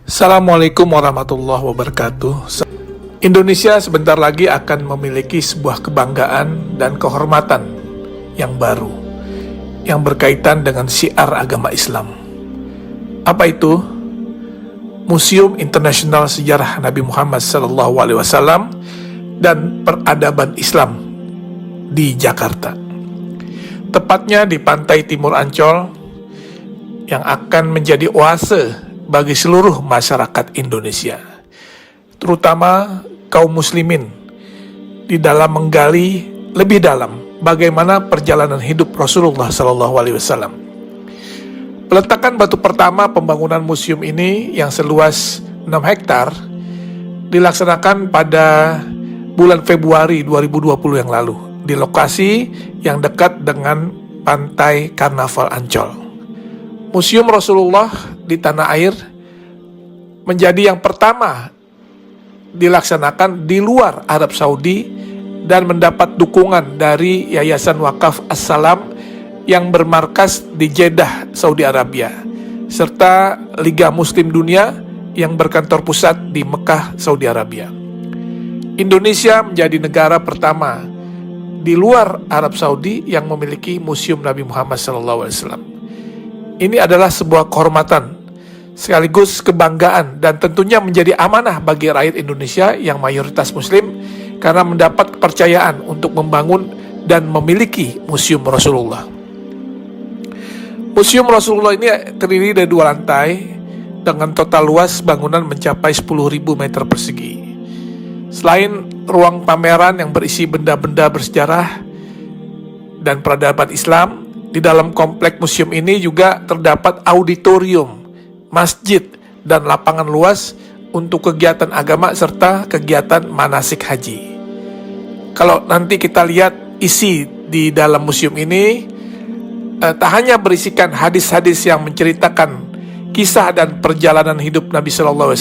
Assalamualaikum warahmatullahi wabarakatuh. Indonesia sebentar lagi akan memiliki sebuah kebanggaan dan kehormatan yang baru yang berkaitan dengan syiar agama Islam. Apa itu? Museum Internasional Sejarah Nabi Muhammad SAW dan Peradaban Islam di Jakarta. Tepatnya di pantai timur Ancol yang akan menjadi oase bagi seluruh masyarakat Indonesia, terutama kaum muslimin, di dalam menggali lebih dalam bagaimana perjalanan hidup Rasulullah SAW. Peletakan batu pertama pembangunan museum ini yang seluas 6 hektar dilaksanakan pada bulan Februari 2020 yang lalu di lokasi yang dekat dengan pantai Karnaval Ancol. Museum Rasulullah di tanah air menjadi yang pertama dilaksanakan di luar Arab Saudi dan mendapat dukungan dari Yayasan Wakaf As-Salam yang bermarkas di Jeddah, Saudi Arabia, serta Liga Muslim Dunia yang berkantor pusat di Mekah, Saudi Arabia. Indonesia menjadi negara pertama di luar Arab Saudi yang memiliki Museum Nabi Muhammad SAW. Ini adalah sebuah kehormatan sekaligus kebanggaan dan tentunya menjadi amanah bagi rakyat Indonesia yang mayoritas muslim karena mendapat kepercayaan untuk membangun dan memiliki Museum Rasulullah. Museum Rasulullah ini terdiri dari 2 lantai dengan total luas bangunan mencapai 10.000 meter persegi. Selain ruang pameran yang berisi benda-benda bersejarah dan peradaban Islam, di dalam komplek museum ini juga terdapat auditorium, masjid, dan lapangan luas untuk kegiatan agama serta kegiatan manasik haji. Kalau nanti kita lihat isi di dalam museum ini, tak hanya berisikan hadis-hadis yang menceritakan kisah dan perjalanan hidup Nabi SAW,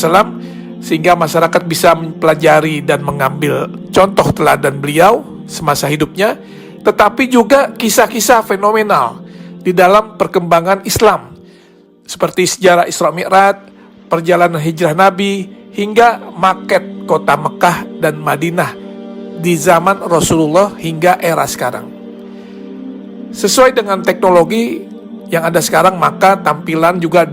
sehingga masyarakat bisa mempelajari dan mengambil contoh teladan beliau semasa hidupnya, tetapi juga kisah-kisah fenomenal di dalam perkembangan Islam, seperti sejarah Isra Mi'raj, perjalanan hijrah Nabi, hingga maket kota Mekah dan Madinah di zaman Rasulullah hingga era sekarang. Sesuai dengan teknologi yang ada sekarang, maka tampilan juga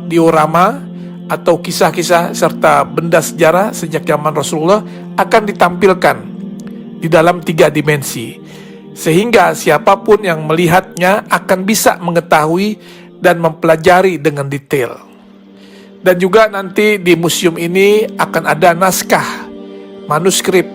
diorama atau kisah-kisah serta benda sejarah sejak zaman Rasulullah akan ditampilkan di dalam 3 dimensi, sehingga siapapun yang melihatnya akan bisa mengetahui dan mempelajari dengan detail. Dan juga nanti di museum ini akan ada naskah, manuskrip,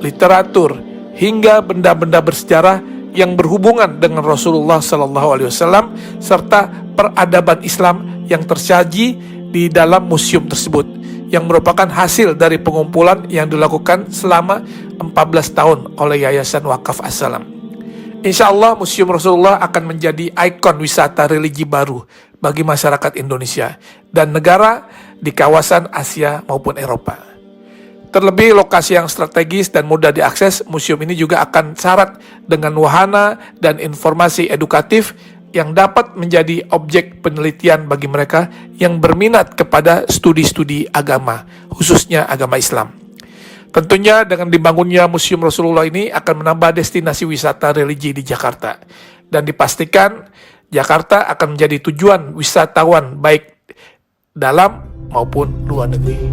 literatur, hingga benda-benda bersejarah yang berhubungan dengan Rasulullah SAW serta peradaban Islam yang tersaji di dalam museum tersebut, yang merupakan hasil dari pengumpulan yang dilakukan selama 14 tahun oleh Yayasan Wakaf As-Salam. Insya Allah Museum Rasulullah akan menjadi ikon wisata religi baru bagi masyarakat Indonesia dan negara di kawasan Asia maupun Eropa. Terlebih lokasi yang strategis dan mudah diakses, museum ini juga akan syarat dengan wahana dan informasi edukatif yang dapat menjadi objek penelitian bagi mereka yang berminat kepada studi-studi agama, khususnya agama Islam. Tentunya dengan dibangunnya Museum Rasulullah ini akan menambah destinasi wisata religi di Jakarta, dan dipastikan Jakarta akan menjadi tujuan wisatawan baik dalam maupun luar negeri.